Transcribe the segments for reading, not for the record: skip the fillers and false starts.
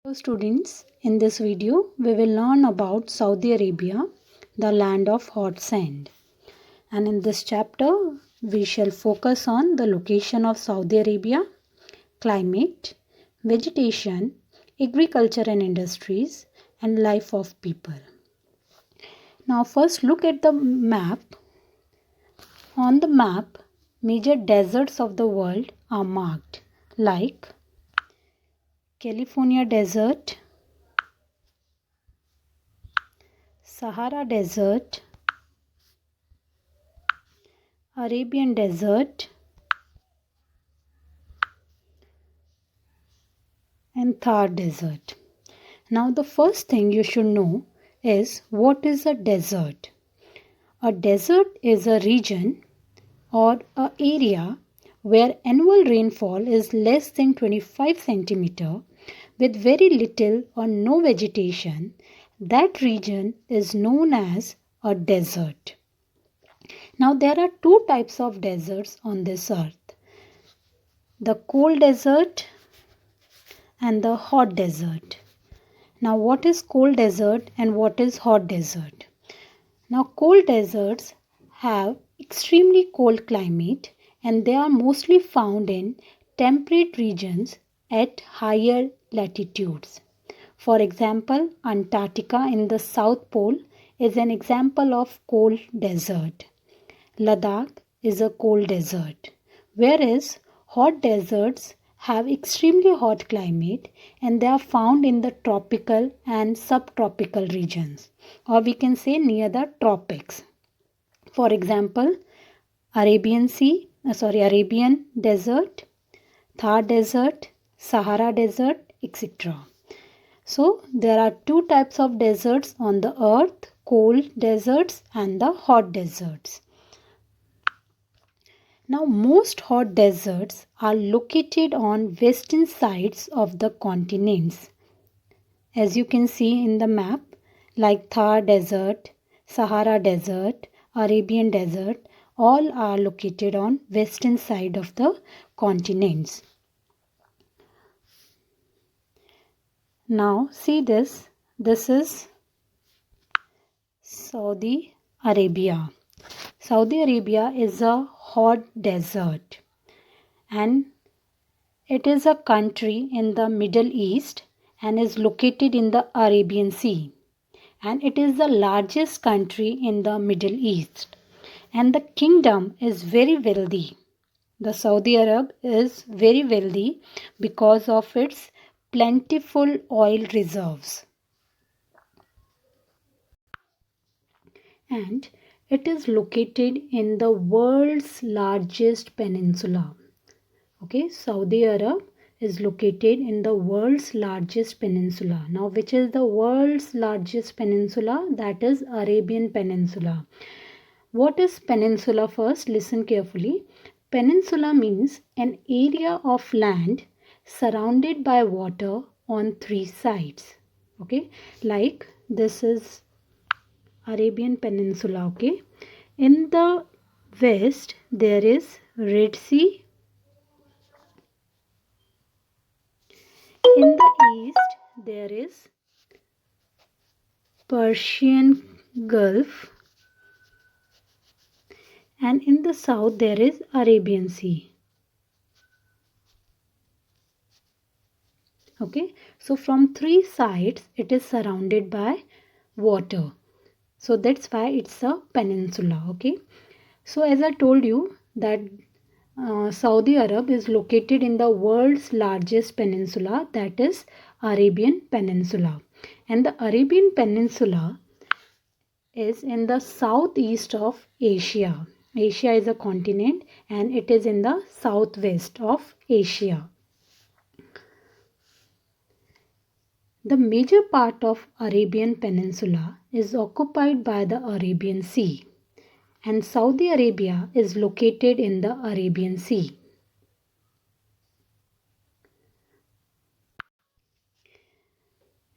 Hello students, in this video we will learn about Saudi Arabia, the land of hot sand. And in this chapter we shall focus on the location of Saudi Arabia, climate, vegetation, agriculture and industries, and life of people. Now first look at the map. On the map, major deserts of the world are marked like California Desert, Sahara Desert, Arabian Desert, and Thar Desert. Now the first thing you should know is what is a desert. A desert is a region or a area where annual rainfall is less than 25 centimeter with very little or no vegetation. That region is known as a desert. Now there are two types of deserts on this earth. The cold desert and the hot desert. Now what is cold desert and what is hot desert? Now cold deserts have extremely cold climate and they are mostly found in temperate regions at higher latitudes. For example, Antarctica in the South Pole is an example of cold desert. Ladakh is a cold desert, whereas hot deserts have extremely hot climate and they are found in the tropical and subtropical regions, or we can say near the tropics. For example, Arabian Desert, Thar Desert, Sahara Desert, etc. So there are two types of deserts on the earth, cold deserts and the hot deserts. Now most hot deserts are located on western sides of the continents. As you can see in the map, like Thar Desert, Sahara Desert, Arabian Desert, all are located on western side of the continents. Now see this. This is Saudi Arabia. Saudi Arabia is a hot desert and it is a country in the Middle East and is located in the Arabian Sea. And it is the largest country in the Middle East. And the kingdom is very wealthy. The Saudi Arab is very wealthy because of its plentiful oil reserves. And it is located in the world's largest peninsula. Okay, Saudi Arab is located in the world's largest peninsula. Now, which is the world's largest peninsula? That is Arabian Peninsula. What is peninsula first? Listen carefully. Peninsula means an area of land surrounded by water on three sides. Okay, like this is Arabian Peninsula. Okay, in the west there is Red Sea. In the east there is Persian Gulf and in the south there is Arabian Sea. Okay, so from three sides it is surrounded by water. So that's why it's a peninsula. Okay, so as I told you that Saudi Arab is located in the world's largest peninsula, that is Arabian Peninsula. And the Arabian Peninsula is in the southeast of Asia. Asia is a continent and it is in the southwest of Asia. The major part of Arabian Peninsula is occupied by the Arabian Sea. And Saudi Arabia is located in the Arabian Sea.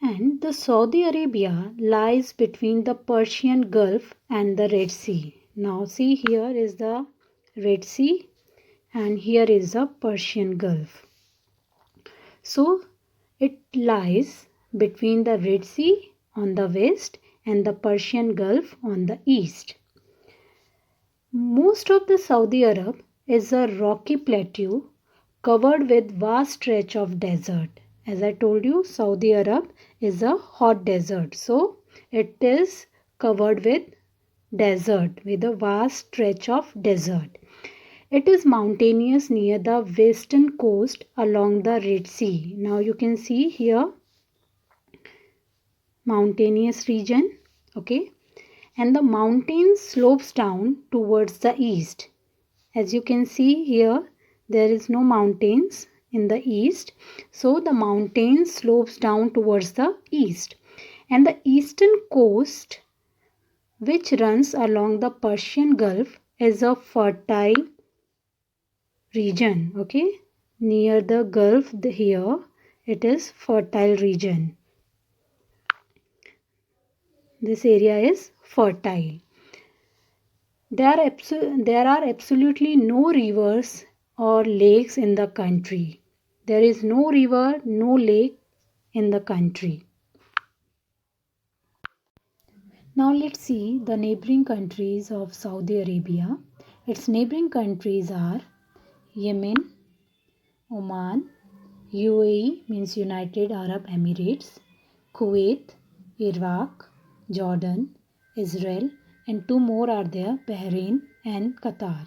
And the Saudi Arabia lies between the Persian Gulf and the Red Sea. Now see, here is the Red Sea and here is the Persian Gulf. So It lies between the Red Sea on the west and the Persian Gulf on the east. Most of the Saudi Arab is a rocky plateau covered with vast stretch of desert. As I told you, Saudi Arab is a hot desert. So it is covered with desert, with a vast stretch of desert. It is mountainous near the western coast along the Red Sea. Now you can see here mountainous region, okay, and the mountain slopes down towards the east. As you can see here, there is no mountains in the east, so the mountain slopes down towards the east, and the eastern coast which runs along the Persian Gulf is a fertile region, okay, near the Gulf here it is fertile region. This area is fertile. There are absolutely no rivers or lakes in the country. There is no river, no lake in the country. Now let's see the neighboring countries of Saudi Arabia. Its neighboring countries are Yemen, Oman, UAE means United Arab Emirates, Kuwait, Iraq, Jordan, Israel, and two more are there, Bahrain and Qatar.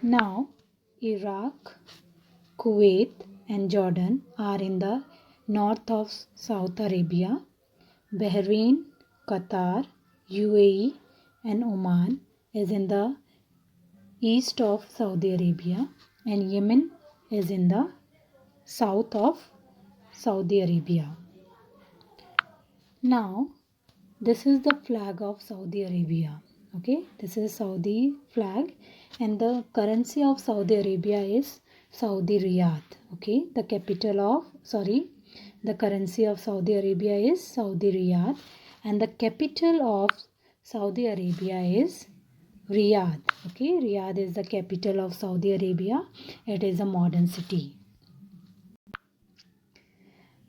Now, Iraq, Kuwait, and Jordan are in the north of Saudi Arabia. Bahrain, Qatar, UAE, and Oman is in the east of Saudi Arabia, and Yemen is in the south of Saudi Arabia. Now, this is the flag of Saudi Arabia. Okay, this is Saudi flag, and the currency of Saudi Arabia is Saudi Riyadh. Okay, the currency of Saudi Arabia is Saudi Riyadh, and the capital of Saudi Arabia is Riyadh. Okay, Riyadh is the capital of Saudi Arabia. It is a modern city.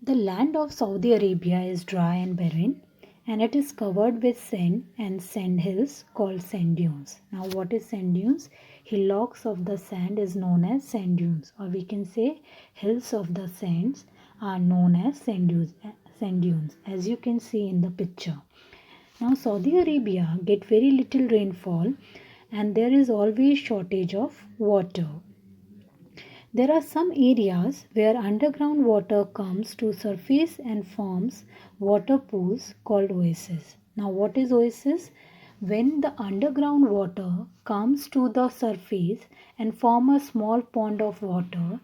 The land of Saudi Arabia is dry and barren, and it is covered with sand and sand hills called sand dunes. Now what is sand dunes? Hillocks of the sand is known as sand dunes, or we can say hills of the sands are known as sand dunes, as you can see in the picture. Now Saudi Arabia get very little rainfall, and there is always shortage of water. There are some areas where underground water comes to surface and forms water pools called oases. Now what is oasis? When the underground water comes to the surface and form a small pond of water,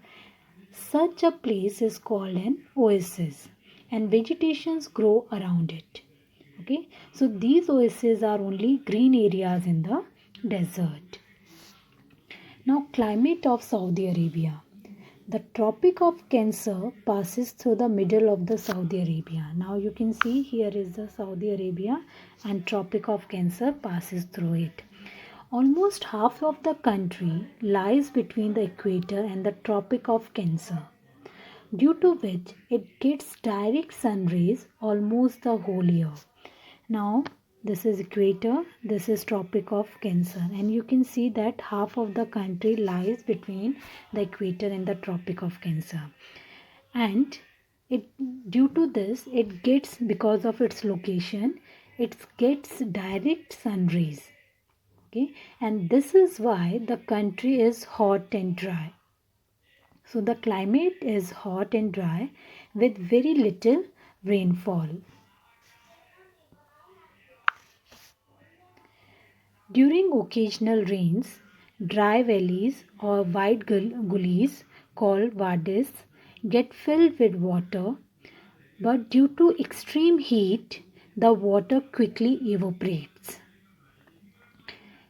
such a place is called an oasis, and vegetations grow around it. Okay, so these oases are only green areas in the desert. Now, climate of Saudi Arabia. The Tropic of Cancer passes through the middle of the Saudi Arabia. Now you can see here is the Saudi Arabia, and Tropic of Cancer passes through it. Almost half of the country lies between the equator and the Tropic of Cancer, due to which it gets direct sun rays almost the whole year. Now this is equator, this is Tropic of Cancer, and you can see that half of the country lies between the equator and the Tropic of Cancer, and due to this it gets, because of its location, it gets direct sun rays. Okay, and this is why the country is hot and dry. So the climate is hot and dry with very little rainfall. During occasional rains, dry valleys or wide gullies called wadis get filled with water, but due to extreme heat, the water quickly evaporates.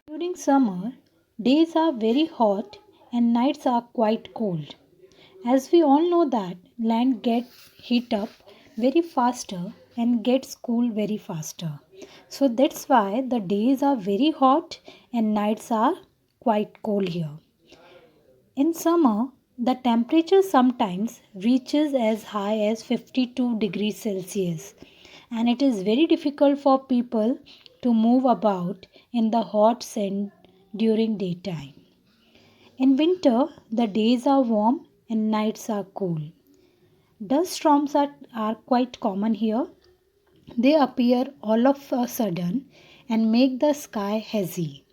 During summer, days are very hot and nights are quite cold. As we all know that land gets heat up very faster and gets cool very faster. So that's why the days are very hot and nights are quite cold here. In summer, The temperature sometimes reaches as high as 52 degrees Celsius, and it is very difficult for people to move about in the hot sun during daytime. In winter, the days are warm and nights are cool. Dust storms are quite common here. They appear all of a sudden and make the sky hazy.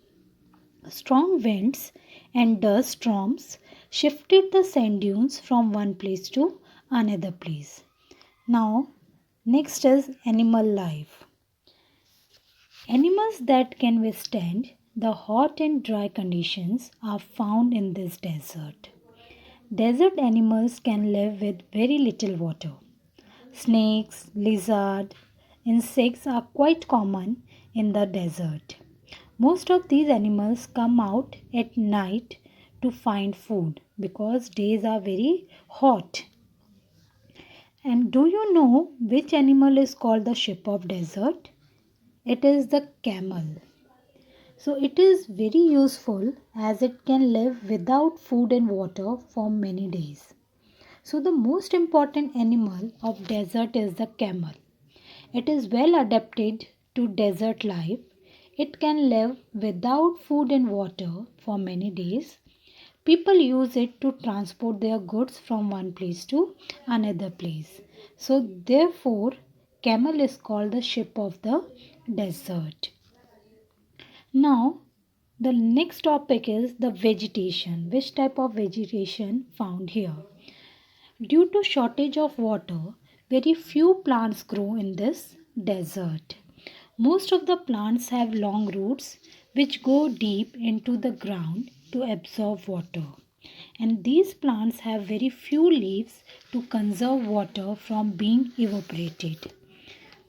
Strong winds and dust storms shifted the sand dunes from one place to another place. Now, next is animal life. Animals that can withstand the hot and dry conditions are found in this desert. Desert animals can live with very little water. Snakes, lizards, insects are quite common in the desert. Most of these animals come out at night to find food because days are very hot. And do you know which animal is called the ship of desert? It is the camel. So it is very useful as it can live without food and water for many days. So the most important animal of desert is the camel. It is well adapted to desert life. It can live without food and water for many days. People use it to transport their goods from one place to another place. So therefore, camel is called the ship of the desert. Now, the next topic is the vegetation. Which type of vegetation found here? Due to shortage of water, very few plants grow in this desert. Most of the plants have long roots which go deep into the ground to absorb water. And these plants have very few leaves to conserve water from being evaporated.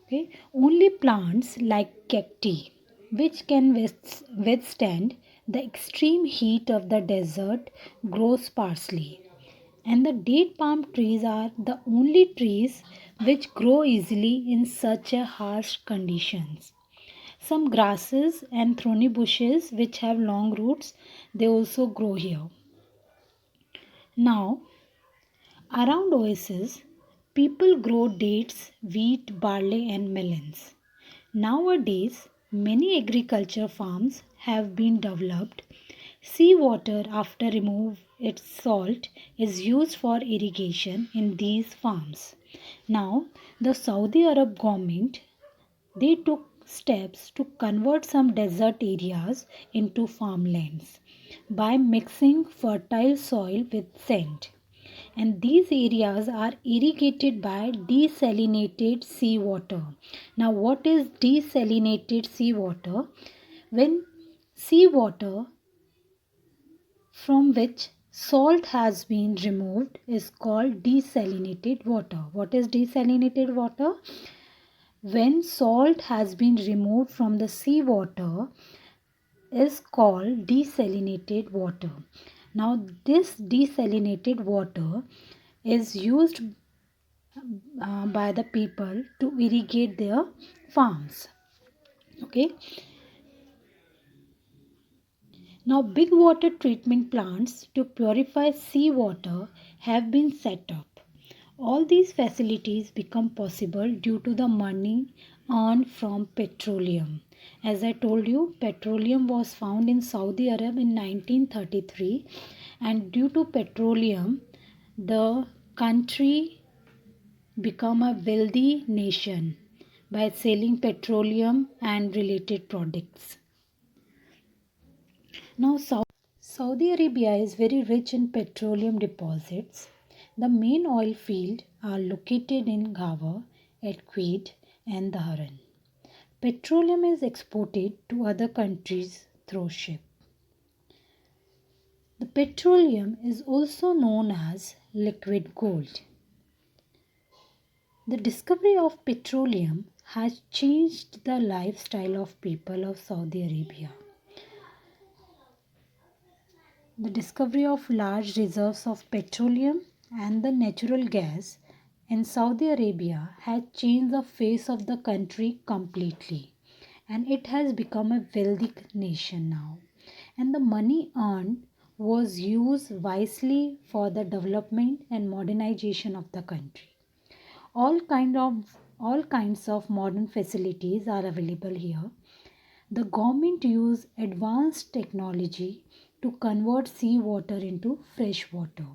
Okay? Only plants like cacti, which can withstand the extreme heat of the desert, grow sparsely. And the date palm trees are the only trees which grow easily in such a harsh conditions. Some grasses and thorny bushes which have long roots, they also grow here. Now, around oases, people grow dates, wheat, barley and melons. Nowadays, many agriculture farms have been developed. Seawater after remove its salt is used for irrigation in these farms. Now, the Saudi Arab government they took steps to convert some desert areas into farmlands by mixing fertile soil with sand. And these areas are irrigated by desalinated seawater. Now, what is desalinated seawater? When seawater from which salt has been removed is called desalinated water. What is desalinated water? When salt has been removed from the seawater is called desalinated water. Now this desalinated water is used by the people to irrigate their farms. Okay. Now big water treatment plants to purify seawater have been set up. All these facilities become possible due to the money earned from petroleum. As I told you, petroleum was found in Saudi Arabia in 1933, and due to petroleum, the country became a wealthy nation by selling petroleum and related products. Now, Saudi Arabia is very rich in petroleum deposits. The main oil fields are located in Gawa, at Kuwait, and Dhahran. Petroleum is exported to other countries through ship. The petroleum is also known as liquid gold. The discovery of petroleum has changed the lifestyle of people of Saudi Arabia. The discovery of large reserves of petroleum and the natural gas in Saudi Arabia has changed the face of the country completely, and it has become a wealthy nation now. And the money earned was used wisely for the development and modernization of the country. All kind of all kinds of modern facilities are available here. The government use advanced technology to convert seawater into fresh water.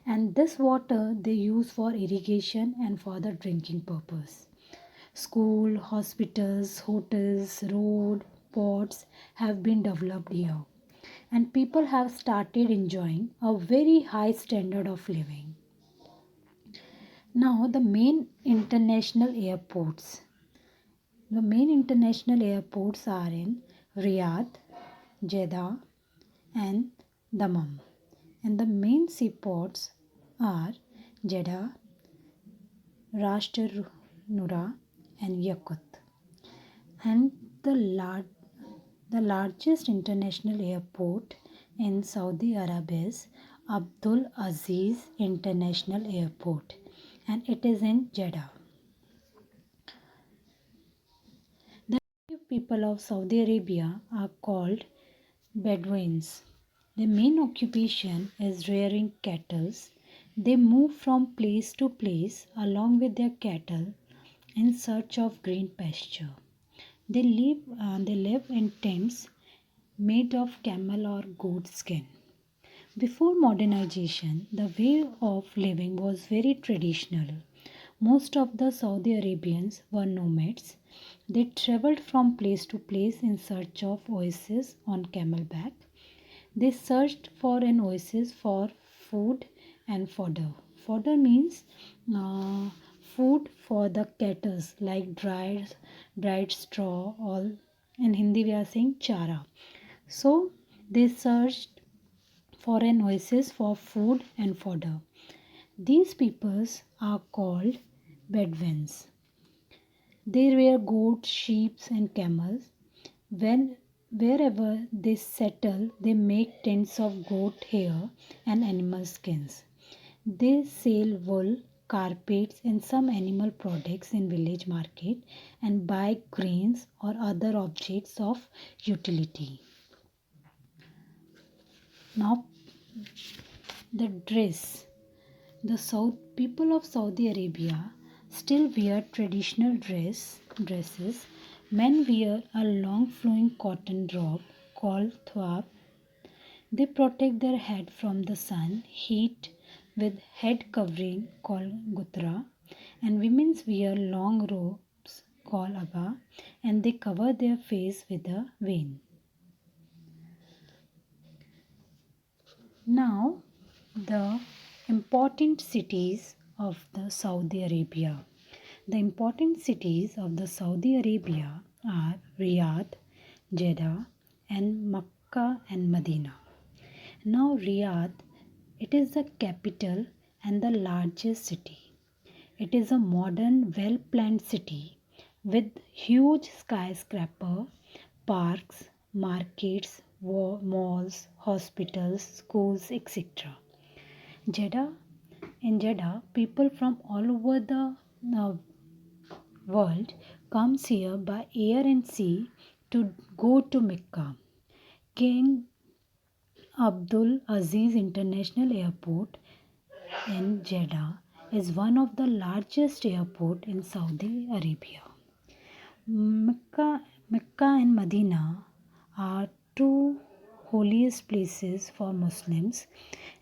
And this water they use for irrigation and for the drinking purpose. School, hospitals, hotels, road, ports have been developed here. And people have started enjoying a very high standard of living. Now the main international airports. The main international airports are in Riyadh, Jeddah and Dammam. And the main seaports are Jeddah, Ras Nura and Yakut. And the largest international airport in Saudi Arabia is Abdul Aziz International Airport, and it is in Jeddah. The native people of Saudi Arabia are called Bedouins. Their main occupation is rearing cattle. They move from place to place along with their cattle in search of green pasture. They live in tents made of camel or goat skin. Before modernization, the way of living was very traditional. Most of the Saudi Arabians were nomads. They traveled from place to place in search of oases on camelback. They searched for an oasis for food and fodder. Fodder means food for the cattle like dried straw. All in Hindi we are saying chara. So they searched for an oasis for food and fodder. These peoples are called Bedouins. They rear goats, sheep, and camels. When Wherever they settle, they make tents of goat hair and animal skins. They sell wool, carpets, and some animal products in village market and buy grains or other objects of utility. Now, the dress. The South people of Saudi Arabia still wear traditional dresses. Men wear a long flowing cotton robe called thawab. They protect their head from the sun, heat with head covering called gutra, and women wear long robes called aba, and they cover their face with a veil. Now, the important cities of the Saudi Arabia. The important cities of the Saudi Arabia are Riyadh, Jeddah, and Makkah and Medina. Now, Riyadh, it is the capital and the largest city. It is a modern, well-planned city with huge skyscraper, parks, markets, malls, hospitals, schools, etc. Jeddah, in Jeddah, people from all over the uh, world comes here by air and sea to go to Mecca. King Abdul Aziz International Airport in Jeddah is one of the largest airport in Saudi Arabia. Mecca and Medina are two holiest places for Muslims,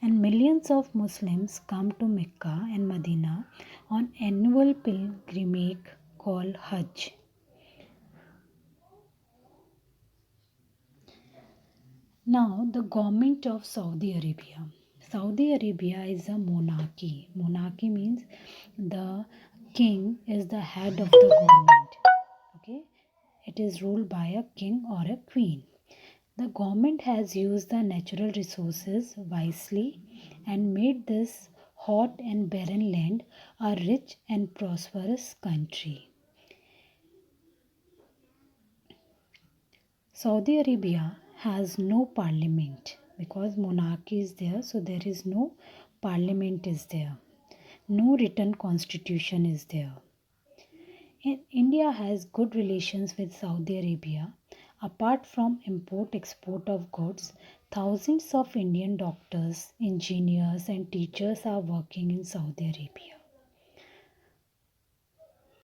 and millions of Muslims come to Mecca and Medina on annual pilgrimage called Hajj. Now, the government of Saudi Arabia. Saudi Arabia is a monarchy. Monarchy means the king is the head of the government. Okay, it is ruled by a king or a queen. The government has used the natural resources wisely and made this hot and barren land a rich and prosperous country. Saudi Arabia has no parliament because monarchy is there, so there is no parliament is there. No written constitution is there. India has good relations with Saudi Arabia. Apart from import export of goods, Thousands of Indian doctors, engineers, and teachers are working in Saudi Arabia.